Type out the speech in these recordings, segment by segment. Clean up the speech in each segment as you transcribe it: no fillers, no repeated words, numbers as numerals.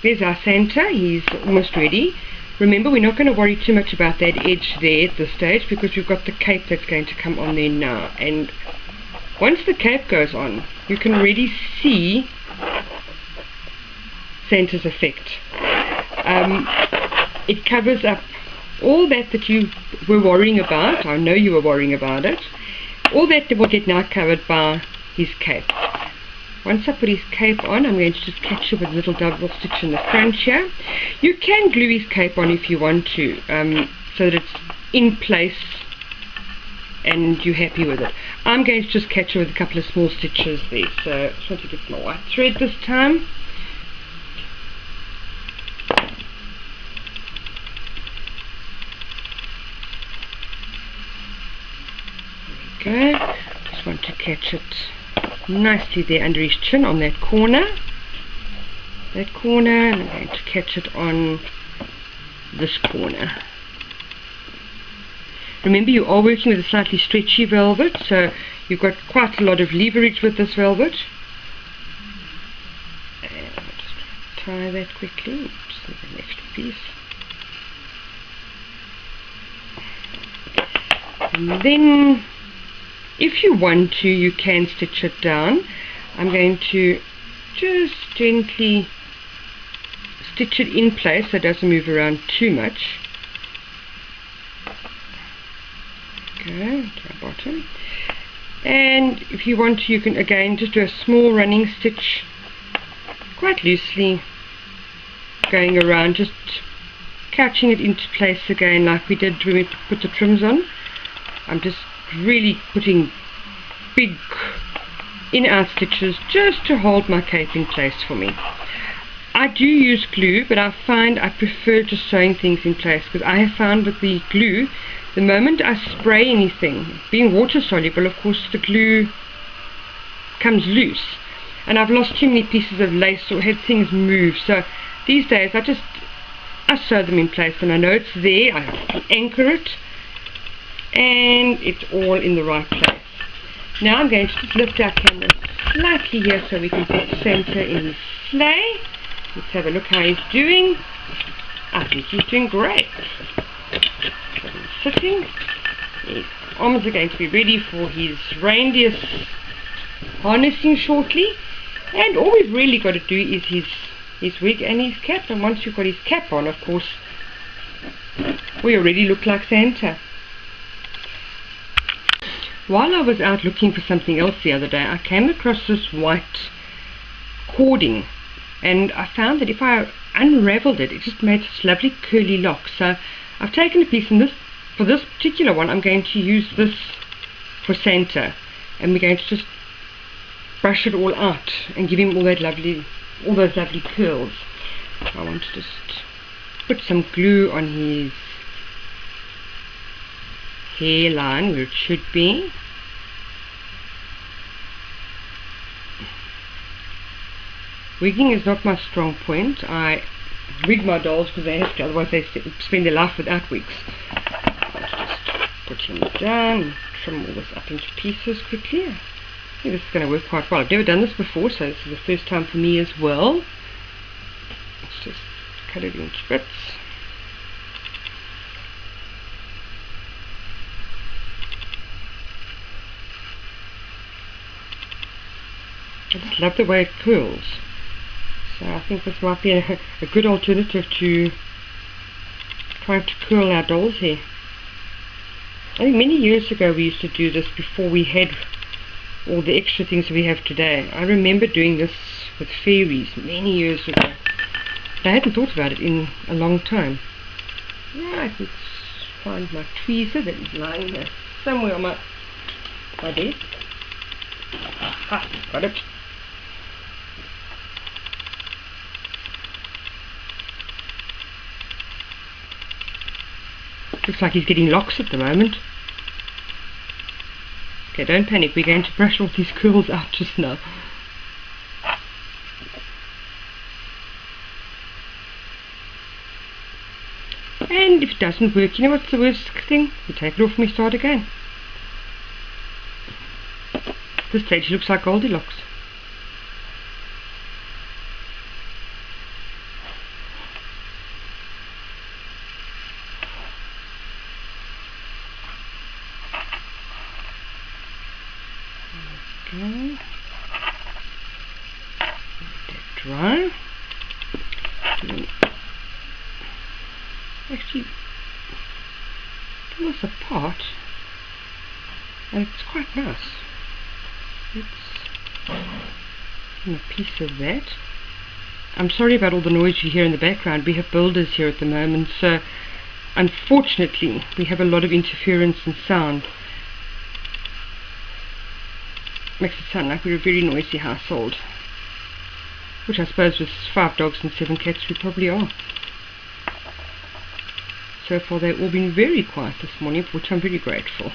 there's our Santa. He's almost ready. Remember, we're not going to worry too much about that edge there at this stage, because we've got the cape that's going to come on there now. And once the cape goes on, you can already see Santa's effect. It covers up all that you were worrying about. I know you were worrying about it. All that will get now covered by his cape. Once I put his cape on, I'm going to just catch it with a little double stitch in the front here. You can glue his cape on if you want to, so that it's in place and you're happy with it. I'm going to just catch it with a couple of small stitches there. So I just want to get my white thread this time. There we go. Just want to catch it nicely there under his chin on that corner, and I'm going to catch it on this corner. Remember, you are working with a slightly stretchy velvet, so you've got quite a lot of leverage with this velvet. And I'll just tie that quickly. Just need an extra piece. And then, if you want to, you can stitch it down. I'm going to just gently stitch it in place so it doesn't move around too much. Okay, to our bottom. And if you want to, you can again just do a small running stitch quite loosely, going around, just catching it into place again like we did when we put the trims on. I'm just really putting big in-out stitches just to hold my cape in place for me. I do use glue, but I find I prefer just sewing things in place, because I have found with the glue, the moment I spray anything, being water soluble, of course the glue comes loose, and I've lost too many pieces of lace or had things move. So these days I sew them in place, and I know it's there. I can anchor it, and it's all in the right place. Now I'm going to just lift our camera slightly here so we can put Santa in his sleigh. Let's have a look how he's doing. I think he's doing great. So he's sitting. His arms are going to be ready for his reindeer harnessing shortly. And all we've really got to do is his wig and his cap. And once you've got his cap on, of course, we already look like Santa. While I was out looking for something else the other day, I came across this white cording, and I found that if I unraveled it, it just made this lovely curly lock. So I've taken a piece, and for this particular one, I'm going to use this for Santa, and we're going to just brush it all out and give him all those lovely curls. I want to just put some glue on his hairline where it should be. Wigging is not my strong point. I wig my dolls because they have to, otherwise they spend their life without wigs. Let's just put him down and trim all this up into pieces quickly. I think this is going to work quite well. I've never done this before, so this is the first time for me as well. Let's just cut it into bits. I just love the way it curls. So I think this might be a good alternative to trying to curl our doll's hair. I think many years ago we used to do this before we had all the extra things we have today. I remember doing this with fairies many years ago. But I hadn't thought about it in a long time. Right, let's find my tweezer that is lying here somewhere on my desk. Aha, got it. Looks like he's getting locks at the moment. Okay, don't panic, we're going to brush all these curls out just now. And if it doesn't work, you know what's the worst thing? You take it off and we start again. At this stage he looks like Goldilocks. Okay. Let that dry. Actually pull this apart, and it's quite nice. Let's give a piece of that. I'm sorry about all the noise you hear in the background. We have builders here at the moment, so unfortunately we have a lot of interference and sound. Makes it sound like we're a very noisy household, which I suppose with 5 dogs and 7 cats we probably are. So far they've all been very quiet this morning, for which I'm very grateful.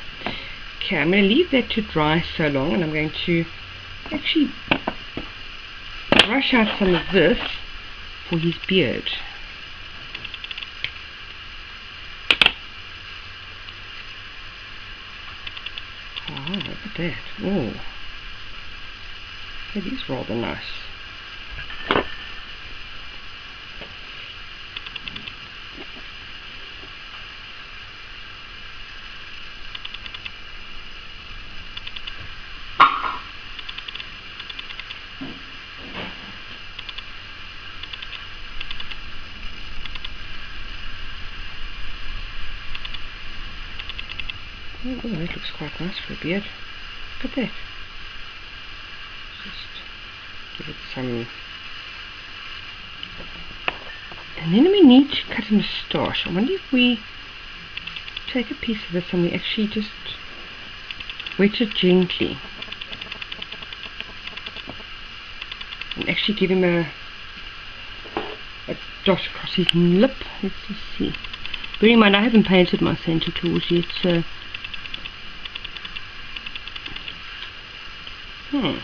Okay, I'm going to leave that to dry so long, and I'm going to actually brush out some of this for his beard. Oh, look at that. Oh, that is rather nice. Oh, that looks quite nice for a beard. Look at that. Just give it some. And then we need to cut a moustache. I wonder if we take a piece of this and we actually just wet it gently. And actually give him a dot across his lip. Let's just see. Bear in mind, I haven't painted my Santa Claus yet, so. Okay,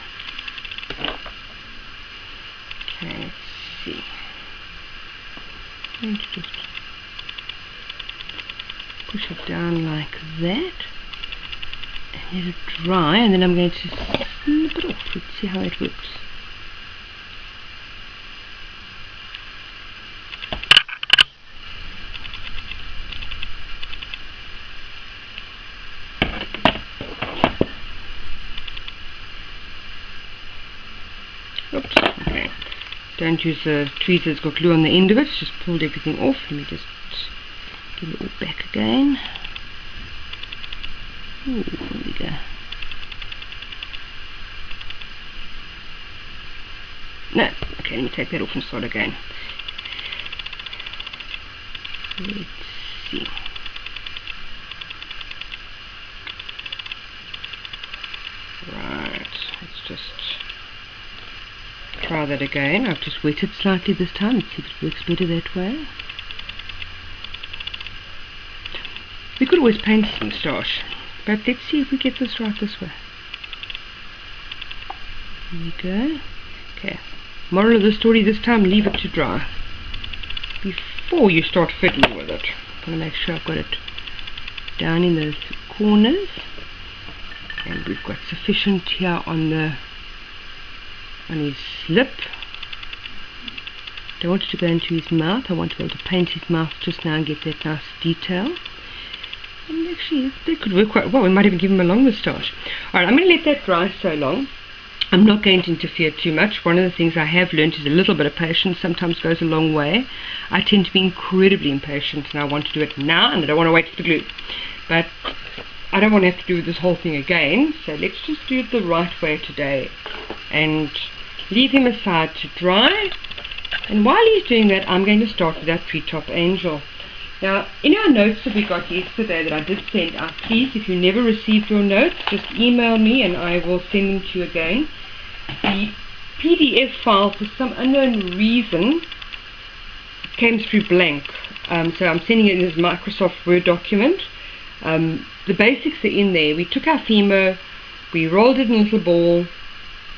let's see. I'm going to just push it down like that and let it dry, and then I'm going to snip it off. Let's see how it works. Oops, okay. Don't use the tweezers, got glue on the end of it, just pulled everything off. Let me just give it all back again. Ooh, there we go. No, okay, let me take that off and start again. Let's see. Right, let's just try that again. I've just wetted slightly this time. Let's see if it works better that way. We could always paint this moustache, but let's see if we get this right this way. There we go. Okay. Moral of the story this time, leave it to dry before you start fiddling with it. I'm going to make sure I've got it down in those corners, and we've got sufficient here on his lip. Don't want it to go into his mouth. I want to be able to paint his mouth just now and get that nice detail. And actually, that could work quite well. We might even give him a long moustache. Alright, I'm going to let that dry so long. I'm not going to interfere too much. One of the things I have learned is a little bit of patience sometimes goes a long way. I tend to be incredibly impatient, and I want to do it now, and I don't want to wait for the glue. But I don't want to have to do this whole thing again, so let's just do it the right way today and leave him aside to dry. And while he's doing that, I'm going to start with our treetop angel. Now, in our notes that we got yesterday that I did send out, please, if you never received your notes, just email me and I will send them to you again. The PDF file, for some unknown reason, came through blank. So I'm sending it in this Microsoft Word document. The basics are in there. We took our femur, we rolled it in a little ball,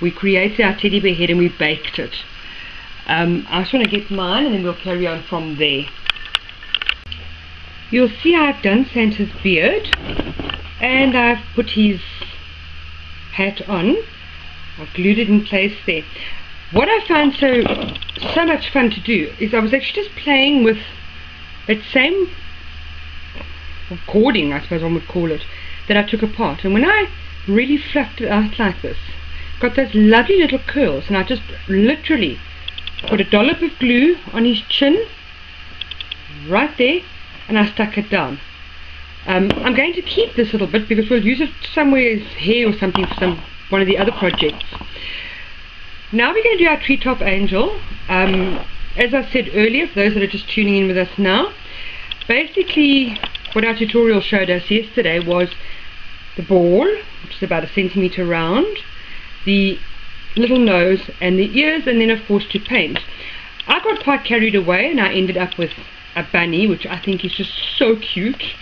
we created our teddy bear head, and we baked it. I just want to get mine and then we'll carry on from there. You'll see I've done Santa's beard and I've put his hat on. I've glued it in place there. What I found so much fun to do is I was actually just playing with that same cording, I suppose one would call it, that I took apart. And when I really fluffed it out like this, got those lovely little curls, and I just literally put a dollop of glue on his chin, right there, and I stuck it down. I'm going to keep this little bit because we'll use it somewhere as hair or something for one of the other projects. Now we're going to do our treetop angel. As I said earlier, for those that are just tuning in with us now, basically what our tutorial showed us yesterday was the ball, which is about 1 centimeter round, the little nose and the ears, and then of course to paint. I got quite carried away and I ended up with a bunny, which I think is just so cute,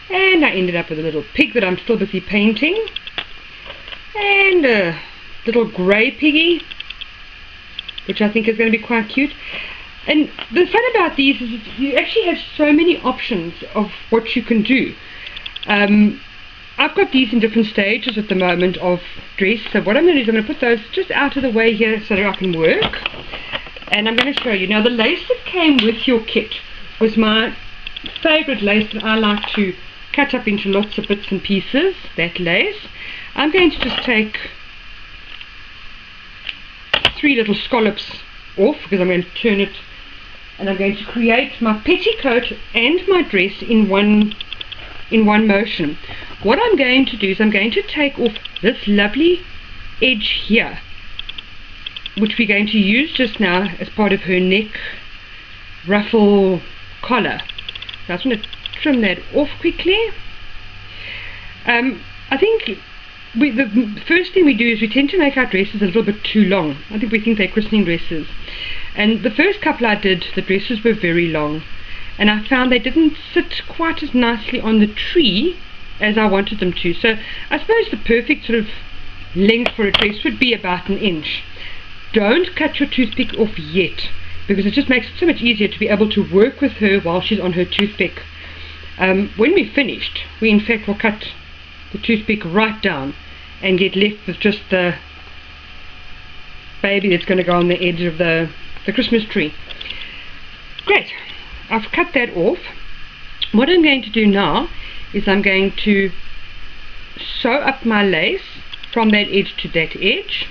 and I ended up with a little pig that I'm still busy painting, and a little grey piggy, which I think is going to be quite cute. And the fun about these is you actually have so many options of what you can do. I've got these in different stages at the moment of dress, so what I'm going to do is I'm going to put those just out of the way here so that I can work, and I'm going to show you. Now the lace that came with your kit was my favourite lace that I like to cut up into lots of bits and pieces, that lace. I'm going to just take 3 little scallops off because I'm going to turn it, and I'm going to create my petticoat and my dress in one motion. What I'm going to do is I'm going to take off this lovely edge here, which we're going to use just now as part of her neck ruffle collar. So I just want to trim that off quickly. I think the first thing we do is we tend to make our dresses a little bit too long. I think we think they're christening dresses, and the first couple I did, the dresses were very long, and I found they didn't sit quite as nicely on the tree as I wanted them to. So I suppose the perfect sort of length for a dress would be about 1 inch. Don't cut your toothpick off yet, because it just makes it so much easier to be able to work with her while she's on her toothpick. When we're finished, we in fact will cut the toothpick right down and get left with just the baby that's going to go on the edge of the Christmas tree. Great, I've cut that off. What I'm going to do now is I'm going to sew up my lace from that edge to that edge.